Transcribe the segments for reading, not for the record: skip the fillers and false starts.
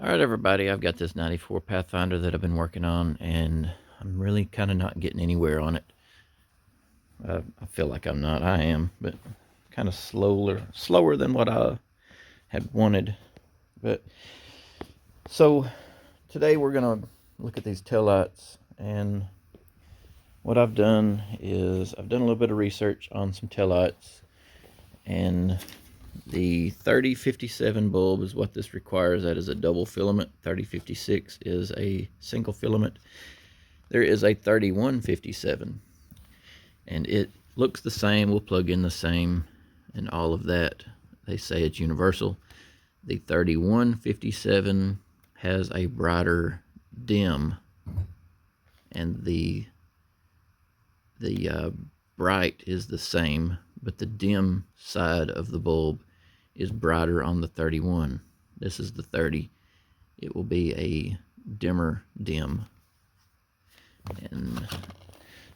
Alright everybody, I've got this 94 Pathfinder that I've been working on, and I'm really kind of not getting anywhere on it. I feel like I'm not. I am, but kind of slower than what I had wanted. But so today we're gonna look at these taillights, and what I've done is I've done a little bit of research on some taillights, and the 3057 bulb is what this requires. That is a double filament. 3056 is a single filament. There is a 3157, and it looks the same, will plug in the same, and all of that. They say it's universal. The 3157 has a brighter dim, and the bright is the same, but the dim side of the bulb is brighter on the 31. This is the 30. It will be a dimmer dim. And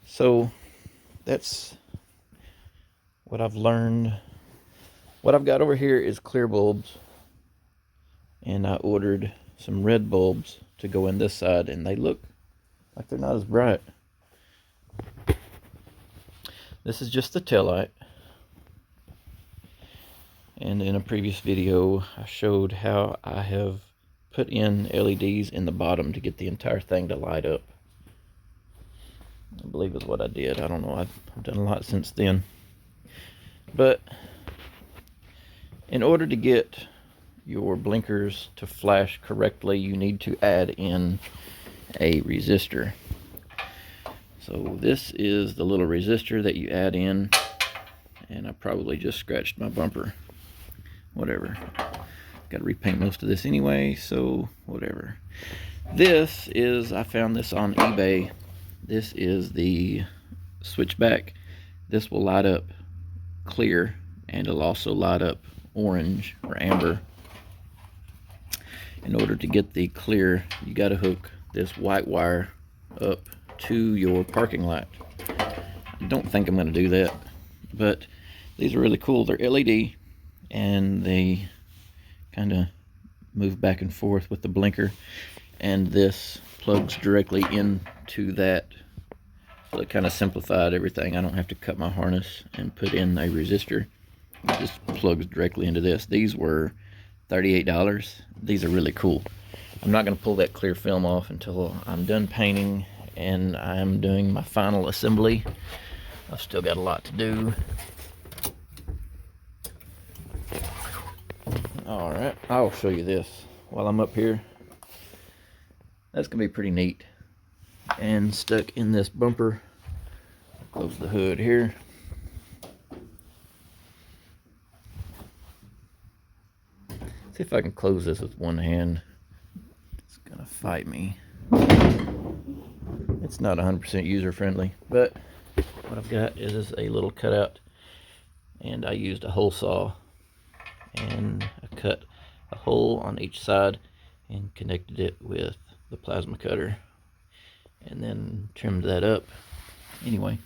so that's what I've learned. What I've got over here is clear bulbs, and I ordered some red bulbs to go in this side, and they look like they're not as bright. This is just the taillight. And in a previous video, I showed how I have put in LEDs in the bottom to get the entire thing to light up. I believe is what I did. I don't know. I've done a lot since then. But in order to get your blinkers to flash correctly, you need to add in a resistor. So this is the little resistor that you add in, and I probably just scratched my bumper. Whatever. Got to repaint most of this anyway, so whatever. This is, I found this on eBay. This is the switchback. This will light up clear, and it'll also light up orange or amber. In order to get the clear, you got to hook this white wire up to your parking light. I don't think I'm going to do that, but these are really cool. They're LED, and they kind of move back and forth with the blinker, and this plugs directly into that, so it kind of simplified everything. I don't have to cut my harness and put in a resistor. It just plugs directly into this. These were $38. These are really cool. I'm not going to pull that clear film off until I'm done painting and I'm doing my final assembly. I've still got a lot to do. Alright, I'll show you this while I'm up here. That's going to be pretty neat. And stuck in this bumper, close the hood here. See if I can close this with one hand. It's going to fight me. It's not 100% user friendly, but what I've got is a little cutout, and I used a hole saw, and I cut a hole on each side and connected it with the plasma cutter, and then trimmed that up. Anyway,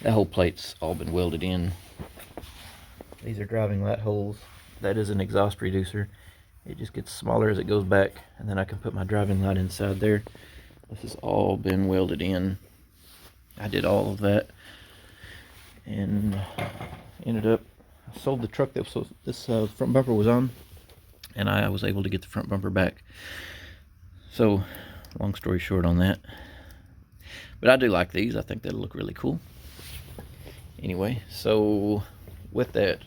that whole plate's all been welded in. These are driving light holes. That is an exhaust reducer. It just gets smaller as it goes back, and then I can put my driving light inside there. This has all been welded in. I did all of that, and ended up, I sold the truck that this front bumper was on, and I was able to get the front bumper back. So, long story short on that. But I do like these. I think they'll look really cool. Anyway, so with that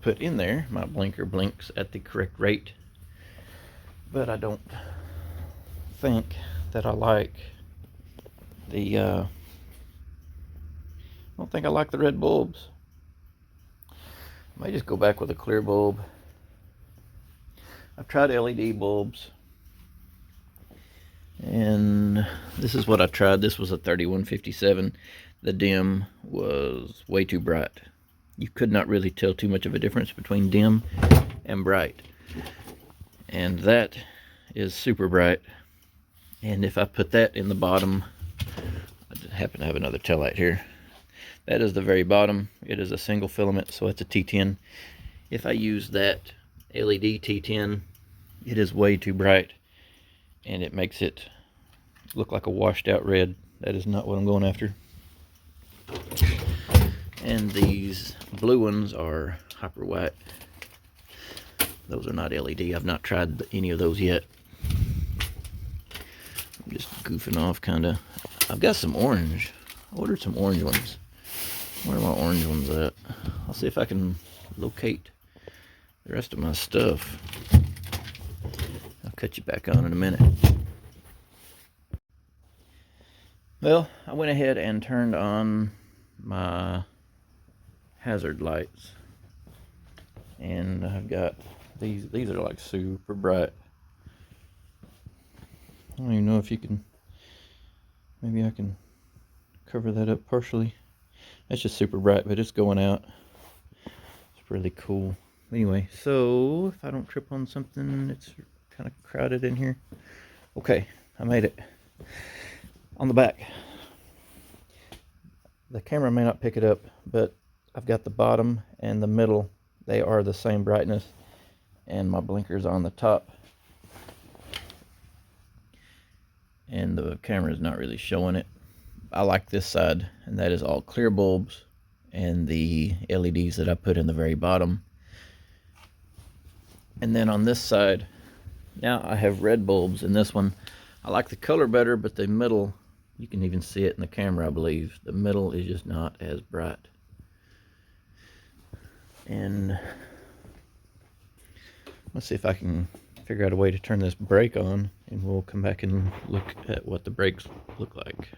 put in there, my blinker blinks at the correct rate. But I don't think that I like the I don't think I like the red bulbs. I might just go back with a clear bulb. I've tried LED bulbs, and this is what I tried. This was a 3157. The dim was way too bright. You could not really tell too much of a difference between dim and bright, and that is super bright. And if I put that in the bottom, I happen to have another taillight here. That is the very bottom. It is a single filament, so it's a T10. If I use that LED T10 it is way too bright, and it makes it look like a washed out red. That is not what I'm going after. And these blue ones are hyper white. Those are not LED. I've not tried any of those yet. I'm just goofing off, kind of. I've got some orange. I ordered some orange ones. Where are my orange ones at? I'll see if I can locate the rest of my stuff. I'll cut you back on in a minute. Well, I went ahead and turned on my hazard lights, and I've got these are like super bright. I don't even know if you can, maybe I can cover that up partially. That's just super bright, but it's going out. It's really cool. Anyway, so if I don't trip on something, it's kind of crowded in here. Okay, I made it. On the back, the camera may not pick it up, but I've got the bottom and the middle. They are the same brightness, and my blinker's on the top. And the camera is not really showing it. I like this side, and that is all clear bulbs, and the LEDs that I put in the very bottom. And then on this side, now I have red bulbs in this one. I like the color better, but the middle, you can even see it in the camera, I believe. The middle is just not as bright. And let's see if I can figure out a way to turn this brake on, and we'll come back and look at what the brakes look like.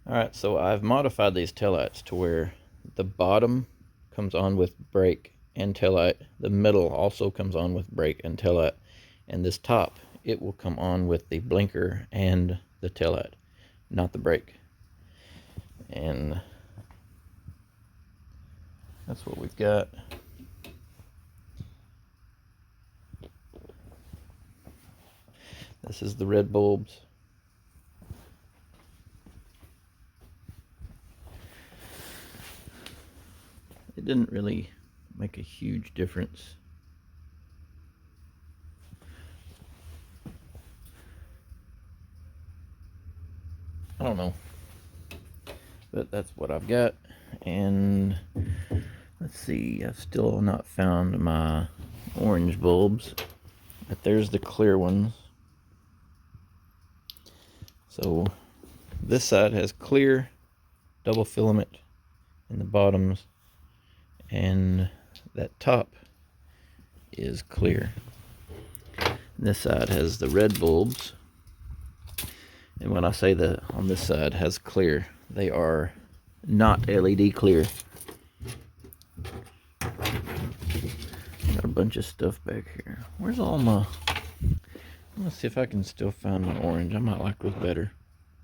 Alright, so I've modified these taillights to where the bottom comes on with brake and taillight. The middle also comes on with brake and taillight. And this top, it will come on with the blinker and the taillight, not the brake. And that's what we've got. This is the red bulbs. It didn't really make a huge difference. I don't know, but that's what I've got. And let's see, I've still not found my orange bulbs, but there's the clear ones. So this side has clear double filament in the bottoms, and that top is clear. This side has the red bulbs, and when I say that on this side has clear, they are not LED clear. Got a bunch of stuff back here. Where's all my... Let's see if I can still find my orange. I might like those better.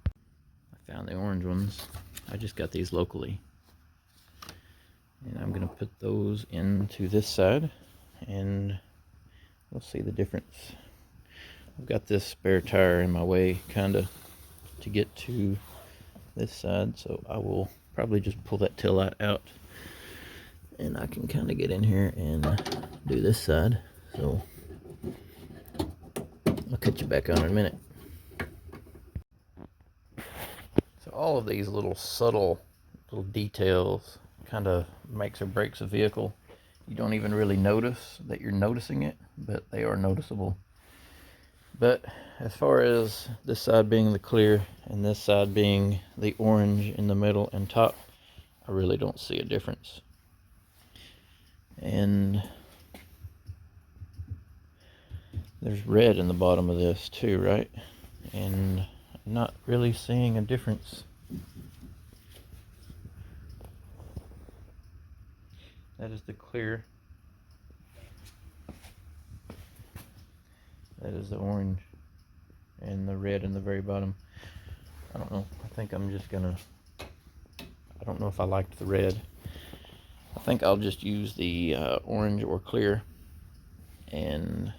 I found the orange ones. I just got these locally. And I'm going to put those into this side, and we'll see the difference. I've got this spare tire in my way, kind of, to get to this side, so I will probably just pull that tail light out, and I can kind of get in here and do this side. So I'll cut you back on in a minute. So all of these little subtle little details kind of makes or breaks a vehicle. You don't even really notice that you're noticing it, but they are noticeable. But as far as this side being the clear and this side being the orange in the middle and top, I really don't see a difference. And there's red in the bottom of this too, right? And I'm not really seeing a difference. That is the clear. That is the orange. And the red in the very bottom. I don't know. I think I'm just gonna... I don't know if I liked the red. I think I'll just use the orange or clear. And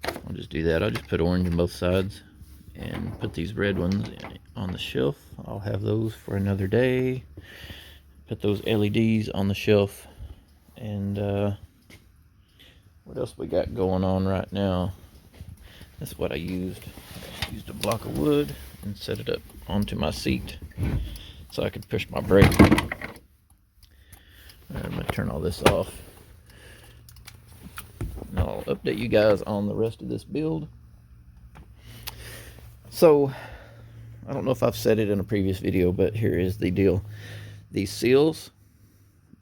I'll just do that. I'll just put orange on both sides and put these red ones on the shelf. I'll have those for another day. Put those LEDs on the shelf, And what else we got going on right now? That's what I used. I used a block of wood and set it up onto my seat so I could push my brake. I'm going to turn all this off. And I'll update you guys on the rest of this build. So, I don't know if I've said it in a previous video, but here is the deal. These seals,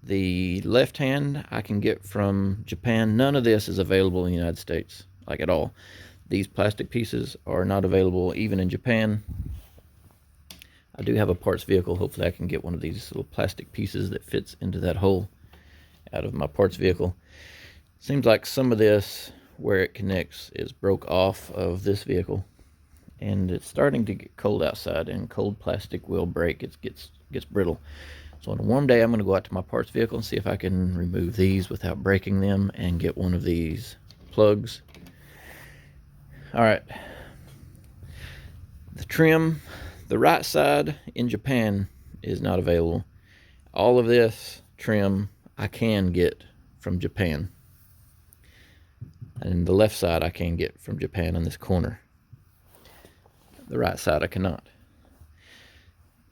the left hand I can get from Japan. None of this is available in the United States, like at all. These plastic pieces are not available even in Japan. I do have a parts vehicle. Hopefully I can get one of these little plastic pieces that fits into that hole out of my parts vehicle. Seems like some of this, where it connects, is broke off of this vehicle. And it's starting to get cold outside, and cold plastic will break. It gets brittle. So on a warm day, I'm going to go out to my parts vehicle and see if I can remove these without breaking them and get one of these plugs. Alright. The trim, the right side in Japan is not available. All of this trim I can get from Japan. And the left side I can get from Japan on this corner. The right side I cannot.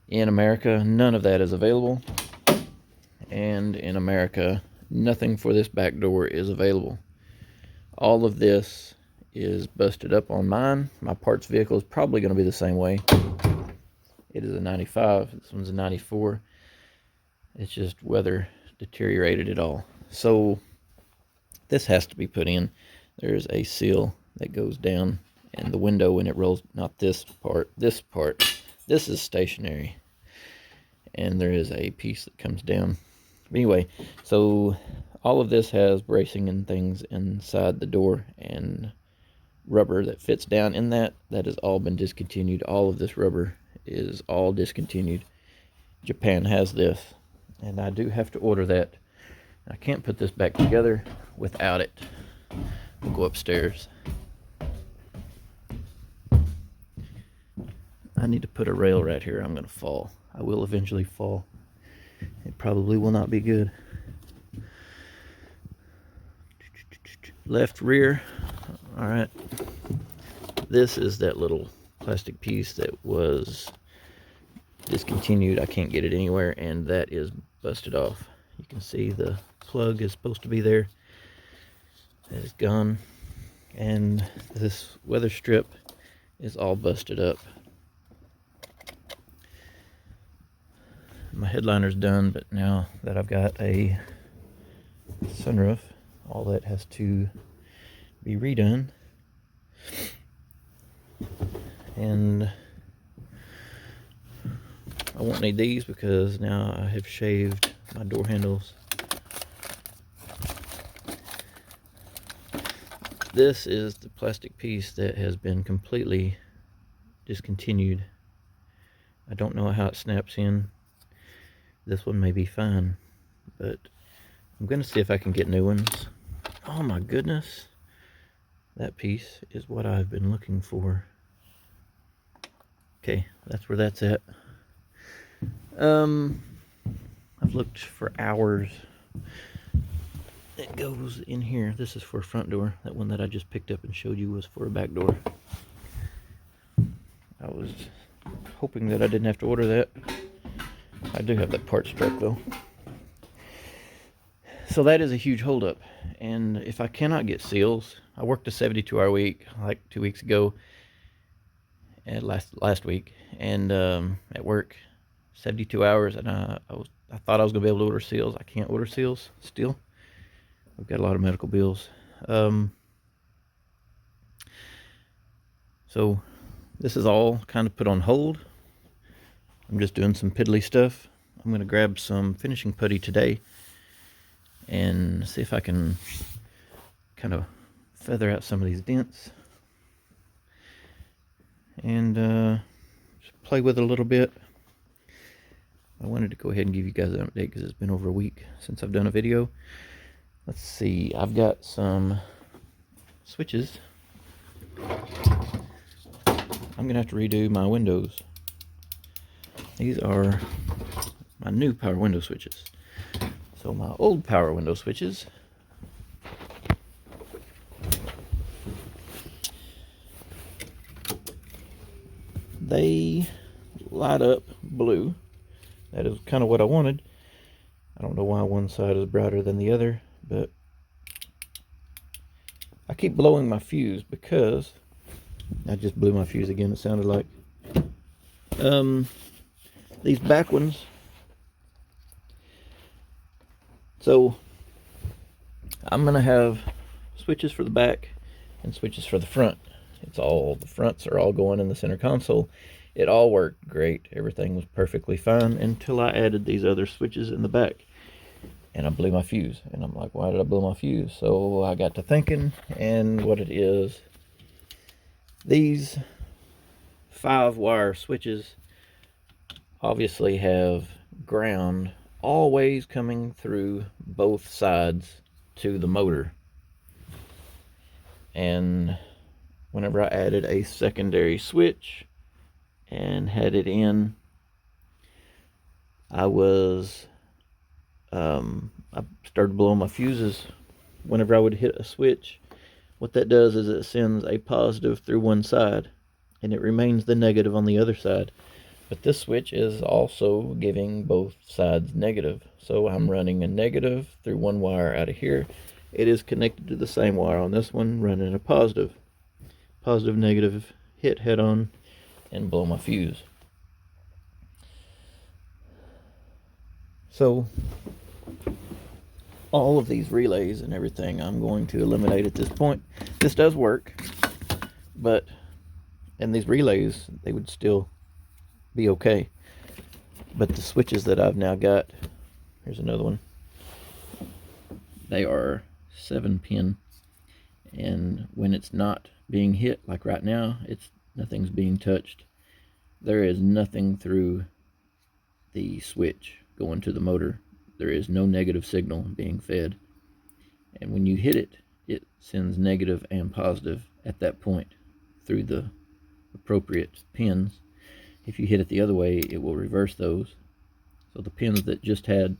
In America, none of that is available. And in America, nothing for this back door is available. All of this is busted up on mine. My parts vehicle is probably going to be the same way. It is a 95. This one's a 94. It's just weather deteriorated it all. So this has to be put in. There's a seal that goes down, and the window when it rolls, not this part, this is stationary. And there is a piece that comes down. But anyway, so all of this has bracing and things inside the door and rubber that fits down in that. That has all been discontinued. All of this rubber is all discontinued. Japan has this, and I do have to order that. I can't put this back together without it. We'll go upstairs. I need to put a rail right here. I'm going to fall. I will eventually fall. It probably will not be good. Left rear. Alright. This is that little plastic piece that was discontinued. I can't get it anywhere, and that is busted off. You can see the plug is supposed to be there. It is gone. And this weather strip is all busted up. My headliner's done, but now that I've got a sunroof, all that has to be redone. And I won't need these because now I have shaved my door handles. This is the plastic piece that has been completely discontinued. I don't know how it snaps in. This one may be fine, but I'm going to see if I can get new ones. Oh my goodness. That piece is what I've been looking for. Okay, that's where that's at. I've looked for hours. It goes in here. This is for a front door. That one that I just picked up and showed you was for a back door. I was hoping that I didn't have to order that. I do have that part struck though. So that is a huge holdup. And if I cannot get seals, I worked a 72-hour week like 2 weeks ago, and last week, and at work, 72 hours, and I thought I was gonna be able to order seals. I can't order seals still. I've got a lot of medical bills. So this is all kind of put on hold. I'm just doing some piddly stuff. I'm going to grab some finishing putty today and see if I can kind of feather out some of these dents and just play with it a little bit. I wanted to go ahead and give you guys an update because it's been over a week since I've done a video. Let's see, I've got some switches. I'm going to have to redo my windows. These are my new power window switches. So my old power window switches, they light up blue. That is kind of what I wanted. I don't know why one side is brighter than the other, but I keep blowing my fuse because I just blew my fuse again, it sounded like. These back ones, so I'm gonna have switches for the back and switches for the front. The fronts are all going in the center console. It all worked great. Everything was perfectly fine until I added these other switches in the back. And I blew my fuse. And I'm like, why did I blow my fuse? So I got to thinking, and what it is, these 5-wire switches obviously have ground always coming through both sides to the motor. And whenever I added a secondary switch and had it in, I started blowing my fuses whenever I would hit a switch. What that does is it sends a positive through one side and it remains the negative on the other side. But this switch is also giving both sides negative. So I'm running a negative through one wire out of here. It is connected to the same wire on this one, running a positive. Positive, negative, hit head on and blow my fuse. So all of these relays and everything I'm going to eliminate at this point. This does work, and these relays, they would still be okay. But the switches that I've now got, here's another one. They are 7-pin, and when it's not being hit, like right now, nothing's being touched. There is nothing through the switch going to the motor. There is no negative signal being fed. And when you hit it, it sends negative and positive at that point through the appropriate pins. If you hit it the other way, it will reverse those. So the pins that just had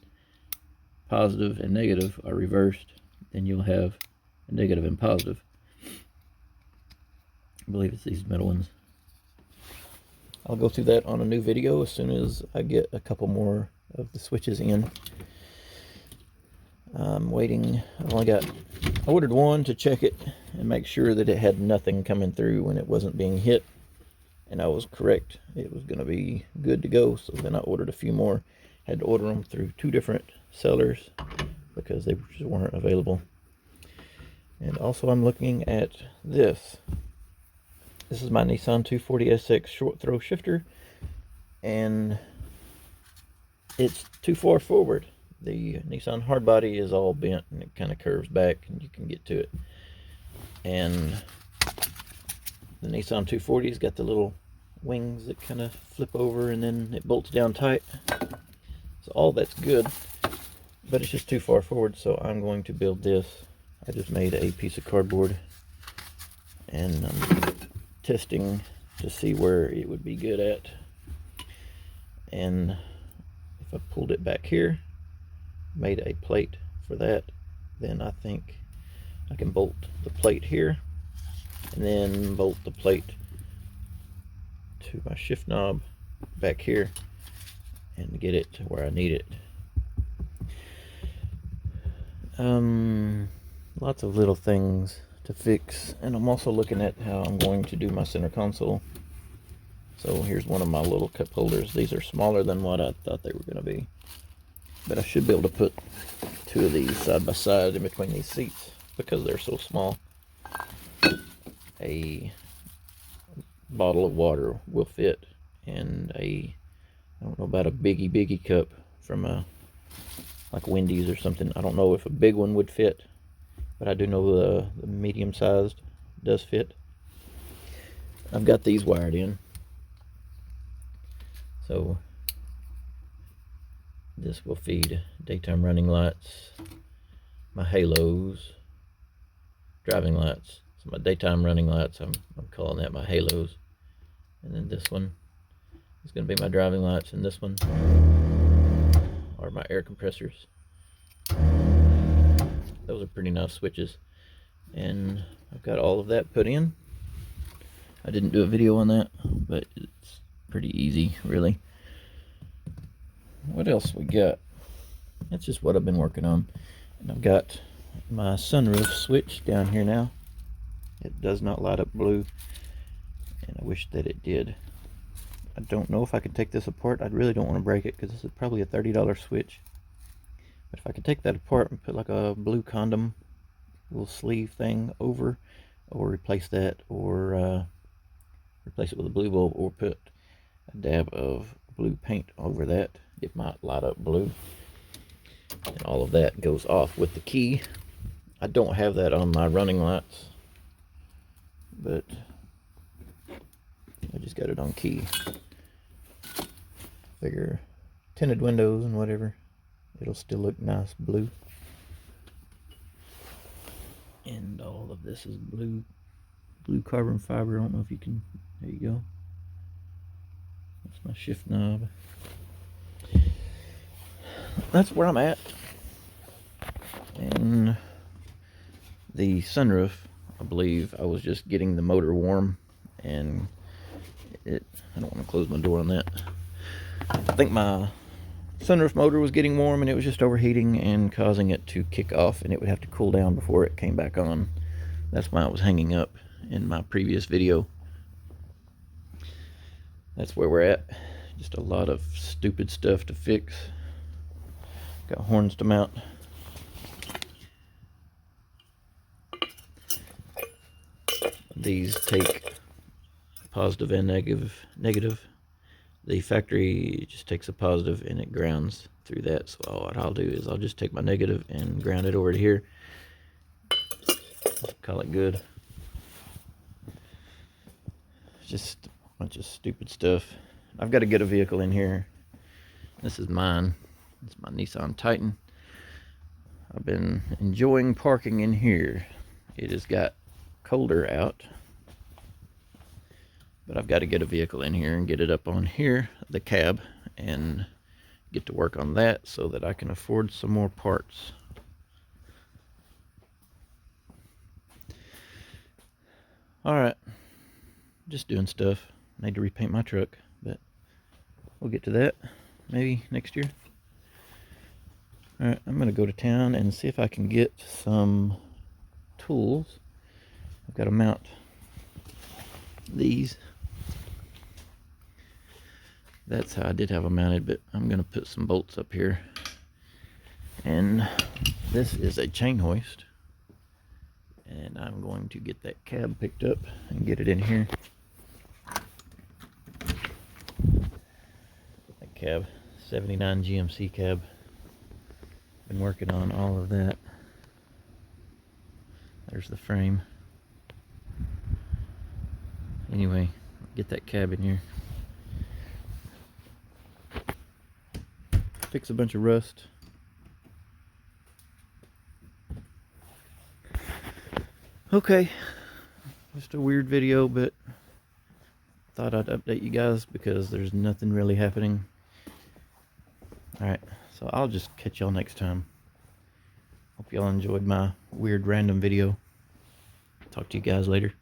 positive and negative are reversed. Then you'll have a negative and positive. I believe it's these middle ones. I'll go through that on a new video as soon as I get a couple more of the switches in. I'm waiting. I ordered one to check it and make sure that it had nothing coming through when it wasn't being hit. And I was correct. It was going to be good to go. So then I ordered a few more. Had to order them through 2 different sellers because they just weren't available. And also I'm looking at this. This is my Nissan 240SX short throw shifter, and it's too far forward. The Nissan hardbody is all bent and it kind of curves back and you can get to it. And the Nissan 240's got the little wings that kind of flip over and then it bolts down tight. So all that's good, but it's just too far forward, so I'm going to build this. I just made a piece of cardboard and I'm testing to see where it would be good at. And if I pulled it back here, made a plate for that, then I think I can bolt the plate here and then bolt the plate to my shift knob back here and get it to where I need it. Lots of little things to fix, and I'm also looking at how I'm going to do my center console. So here's one of my little cup holders. These are smaller than what I thought they were going to be, but I should be able to put 2 of these side by side in between these seats because they're so small. A bottle of water will fit, and I don't know about a biggie cup from like Wendy's or something. I don't know if a big one would fit, but I do know the medium sized does fit. I've got these wired in, so this will feed daytime running lights, my halos, driving lights. So my daytime running lights, I'm calling that my halos. And then this one is going to be my driving lights, and this one are my air compressors. those are pretty nice switches. And I've got all of that put in. I didn't do a video on that, but it's pretty easy, really. What else we got? That's just what I've been working on. And I've got my sunroof switch down here now. It does not light up blue, and I wish that it did. I don't know if I could take this apart. I really don't want to break it because this is probably a $30 switch. But if I could take that apart and put like a blue condom little sleeve thing over, or replace that, or replace it with a blue bulb, or put a dab of blue paint over that, it might light up blue. And all of that goes off with the key. I don't have that on my running lights, but I just got it on key. Figure tinted windows and whatever, it'll still look nice blue. And all of this is blue carbon fiber. I don't know if you can, there you go. That's my shift knob. That's where I'm at. And the sunroof, I believe I was just getting the motor warm, and I don't want to close my door on that. I think my sunroof motor was getting warm, and it was just overheating and causing it to kick off, and it would have to cool down before it came back on. That's why it was hanging up in my previous video. That's where we're at. Just a lot of stupid stuff to fix. Got horns to mount. These take positive and negative. The factory just takes a positive and it grounds through that. So what I'll do is I'll just take my negative and ground it over to here. Call it good. Just a bunch of stupid stuff. I've got to get a vehicle in here. This is mine. It's my Nissan Titan. I've been enjoying parking in here. It has got colder out, but I've got to get a vehicle in here and get it up on here, the cab, and get to work on that so that I can afford some more parts. Alright, just doing stuff. Need to repaint my truck, but we'll get to that maybe next year. Alright, I'm going to go to town and see if I can get some tools. I've got to mount these. That's how I did have them mounted, but I'm going to put some bolts up here. And this is a chain hoist. And I'm going to get that cab picked up and get it in here. That cab, 79 GMC cab. Been working on all of that. There's the frame. Anyway, get that cab in here. Fix a bunch of rust. Okay, just a weird video, but thought I'd update you guys because there's nothing really happening. Alright, so I'll just catch y'all next time. Hope y'all enjoyed my weird random video. Talk to you guys later.